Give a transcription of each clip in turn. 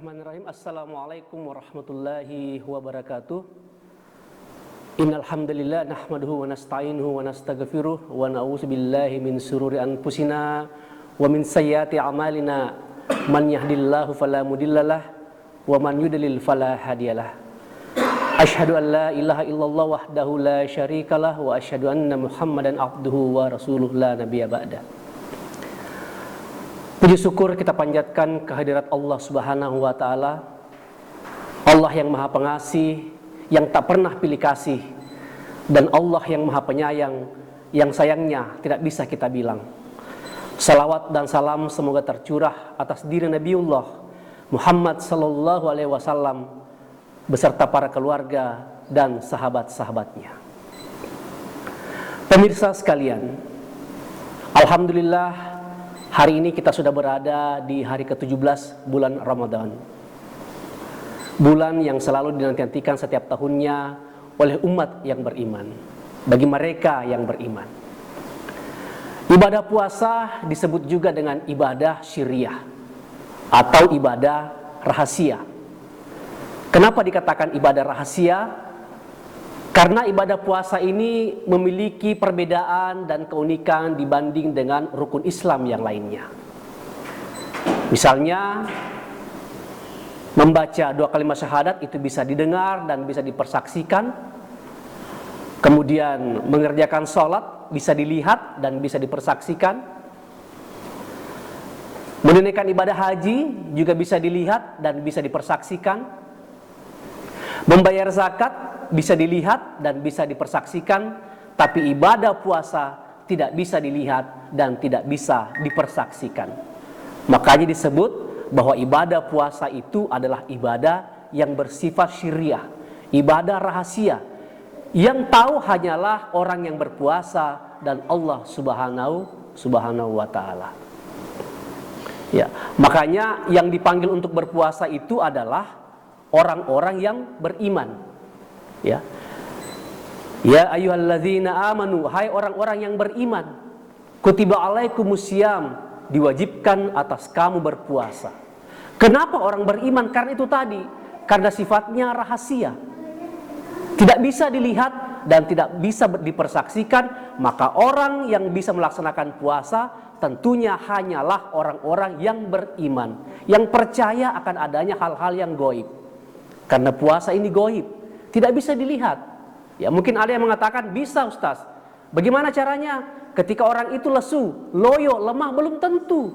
Bismillahirrahmanirrahim. Assalamualaikum warahmatullahi wabarakatuh. Innal hamdalillah nahmaduhu wa nasta'inuhu wa nastaghfiruh wa na'udzu billahi min shururi anfusina wa min sayyiati a'malina. Man yahdihillahu fala mudhillalah wa man yudlil fala hadiyalah. Asyhadu an la ilaha illallah wahdahu la syarikalah wa asyhadu anna Muhammadan abduhu wa rasuluh la nabiyya ba'da. Puji syukur kita panjatkan kehadirat Allah Subhanahu wa Ta'ala, Allah yang Maha Pengasih, yang tak pernah pilih kasih, dan Allah yang Maha Penyayang, yang sayangnya tidak bisa kita bilang. Salawat dan salam semoga tercurah atas diri Nabiullah Muhammad sallallahu alaihi wasallam beserta para keluarga dan sahabat-sahabatnya. Pemirsa sekalian, alhamdulillah, hari ini kita sudah berada di hari ke-17 bulan Ramadan. Bulan yang selalu dinanti-nantikan setiap tahunnya oleh umat yang beriman, bagi mereka yang beriman. Ibadah puasa disebut juga dengan ibadah syiriah atau ibadah rahasia. Kenapa dikatakan ibadah rahasia? Karena ibadah puasa ini memiliki perbedaan dan keunikan dibanding dengan rukun Islam yang lainnya. Misalnya, membaca 2 kalimat syahadat itu bisa didengar dan bisa dipersaksikan. Kemudian mengerjakan sholat bisa dilihat dan bisa dipersaksikan. Menunaikan ibadah haji juga bisa dilihat dan bisa dipersaksikan. Membayar zakat bisa dilihat dan bisa dipersaksikan, tapi ibadah puasa tidak bisa dilihat dan tidak bisa dipersaksikan. Makanya disebut bahwa ibadah puasa itu adalah ibadah yang bersifat syiriah, ibadah rahasia, yang tahu hanyalah orang yang berpuasa dan Allah Subhanahu wa Ta'ala. Ya, makanya yang dipanggil untuk berpuasa itu adalah orang-orang yang beriman. Ya, ya ayyuhalladzina amanu, hai orang-orang yang beriman, kutiba alaikumusiyam, diwajibkan atas kamu berpuasa. Kenapa orang beriman? Karena itu tadi, karena sifatnya rahasia, tidak bisa dilihat dan tidak bisa dipersaksikan. Maka orang yang bisa melaksanakan puasa tentunya hanyalah orang-orang yang beriman, yang percaya akan adanya hal-hal yang gaib. Karena puasa ini gaib, tidak bisa dilihat. Ya, mungkin ada yang mengatakan bisa, Ustaz. Bagaimana caranya? Ketika orang itu lesu, loyo, lemah, belum tentu.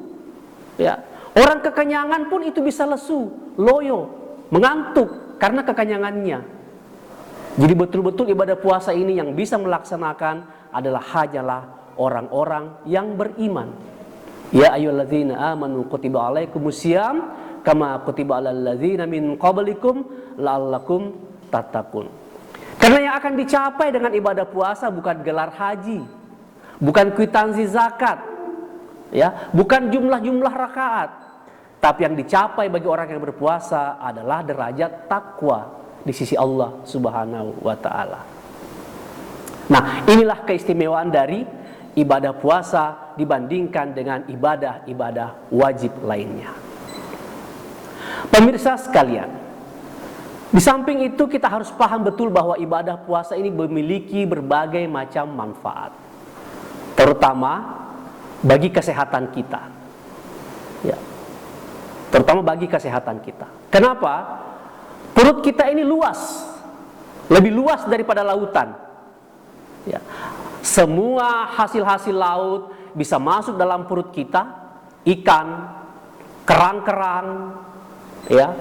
Ya, orang kekenyangan pun itu bisa lesu, loyo, mengantuk karena kekenyangannya. Jadi betul-betul ibadah puasa ini yang bisa melaksanakan adalah hanyalah orang-orang yang beriman. Ya ayyuhalladzina amanu kutiba alaikumusiyam kama kutiba alal ladzina min qablikum la'allakum tattaqun. Karena yang akan dicapai dengan ibadah puasa bukan gelar haji, bukan kwitansi zakat, ya, bukan jumlah-jumlah rakaat, tapi yang dicapai bagi orang yang berpuasa adalah derajat takwa di sisi Allah Subhanahu wa Ta'ala. Nah, inilah keistimewaan dari ibadah puasa dibandingkan dengan ibadah-ibadah wajib lainnya. Pemirsa sekalian, di samping itu kita harus paham betul bahwa ibadah puasa ini memiliki berbagai macam manfaat, terutama bagi kesehatan kita. Ya, terutama bagi kesehatan kita. Kenapa? Perut kita ini luas, lebih luas daripada lautan. Ya, semua hasil-hasil laut bisa masuk dalam perut kita, ikan, kerang-kerang, ya,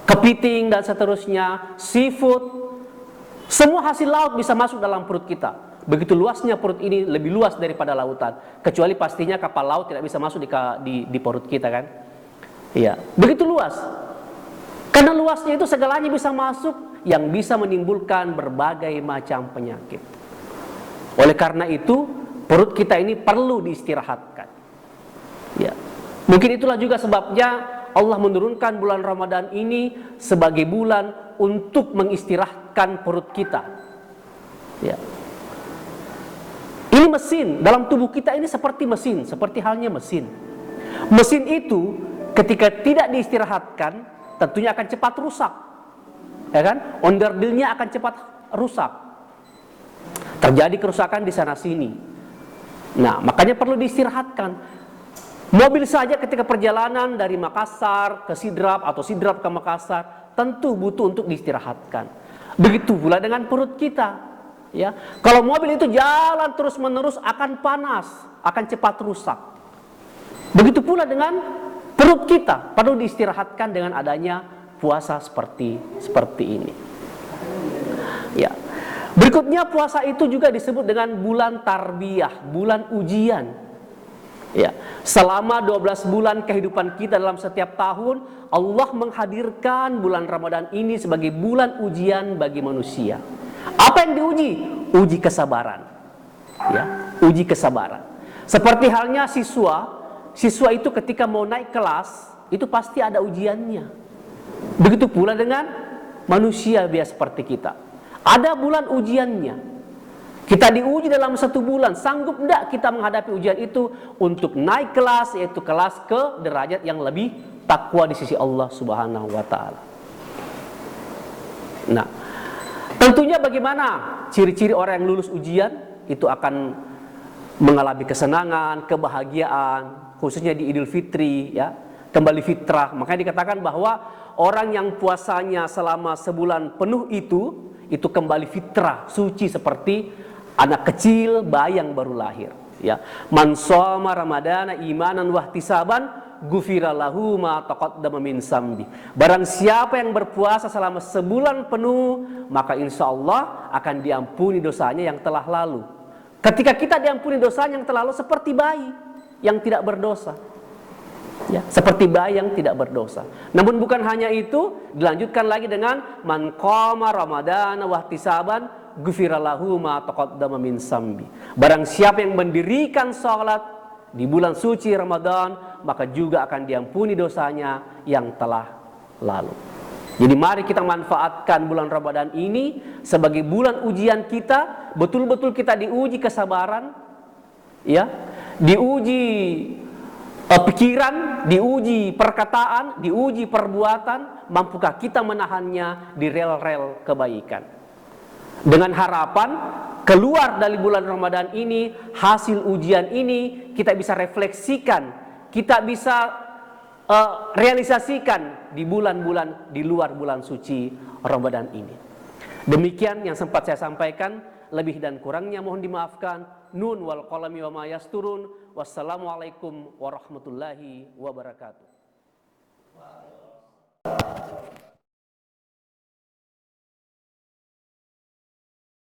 kepiting dan seterusnya, seafood, semua hasil laut bisa masuk dalam perut kita. Begitu luasnya perut ini, lebih luas daripada lautan. Kecuali pastinya kapal laut tidak bisa masuk di perut kita, kan? Iya, begitu luas. Karena luasnya itu segalanya bisa masuk, yang bisa menimbulkan berbagai macam penyakit. Oleh karena itu, perut kita ini perlu diistirahatkan. Ya, mungkin itulah juga sebabnya Allah menurunkan bulan Ramadan ini sebagai bulan untuk mengistirahatkan perut kita. Ya. Ini mesin, dalam tubuh kita ini seperti mesin, seperti halnya mesin. Mesin itu ketika tidak diistirahatkan tentunya akan cepat rusak, ya kan? Onderdilnya akan cepat rusak, terjadi kerusakan di sana sini. Nah, makanya perlu diistirahatkan. Mobil saja ketika perjalanan dari Makassar ke Sidrap atau Sidrap ke Makassar tentu butuh untuk diistirahatkan. Begitu pula dengan perut kita, ya. Kalau mobil itu jalan terus-menerus akan panas, akan cepat rusak. Begitu pula dengan perut kita, perlu diistirahatkan dengan adanya puasa seperti ini. Ya. Berikutnya puasa itu juga disebut dengan bulan tarbiyah, bulan ujian. Ya, selama 12 bulan kehidupan kita dalam setiap tahun, Allah menghadirkan bulan Ramadan ini sebagai bulan ujian bagi manusia. Apa yang diuji? Uji kesabaran. Ya, uji kesabaran. Seperti halnya siswa itu ketika mau naik kelas, itu pasti ada ujiannya. Begitu pula dengan manusia biasa seperti kita. Ada bulan ujiannya. Kita diuji dalam 1 bulan. Sanggup tidak kita menghadapi ujian itu untuk naik kelas, yaitu kelas ke derajat yang lebih takwa di sisi Allah Subhanahu wa Ta'ala. Nah, tentunya bagaimana ciri-ciri orang yang lulus ujian itu akan mengalami kesenangan, kebahagiaan, khususnya di Idul Fitri, ya, kembali fitrah. Makanya dikatakan bahwa orang yang puasanya selama sebulan penuh itu kembali fitrah, suci seperti anak kecil, bayi yang baru lahir. Ya, man shoma ramadana imanan wahtisaban ghufira lahu ma taqaddama min sambi. Barang siapa yang berpuasa selama sebulan penuh, maka insya Allah akan diampuni dosanya yang telah lalu. Ketika kita diampuni dosanya yang telah lalu, seperti bayi yang tidak berdosa. Ya, seperti bayi yang tidak berdosa. Namun bukan hanya itu, dilanjutkan lagi dengan man qama ramadana wahtisaban ghufira lahu ma taqaddama min sambi. Barang siapa yang mendirikan salat di bulan suci Ramadan, maka juga akan diampuni dosanya yang telah lalu. Jadi mari kita manfaatkan bulan Ramadan ini sebagai bulan ujian kita, betul-betul kita diuji kesabaran, ya, diuji pikiran, diuji perkataan, diuji perbuatan, mampukah kita menahannya di rel-rel kebaikan. Dengan harapan keluar dari bulan Ramadan ini, hasil ujian ini kita bisa refleksikan, kita bisa realisasikan di bulan-bulan di luar bulan suci Ramadan ini. Demikian yang sempat saya sampaikan, lebih dan kurangnya mohon dimaafkan. Nun wal qalami wa ma yasturun. Wassalamualaikum warahmatullahi wabarakatuh.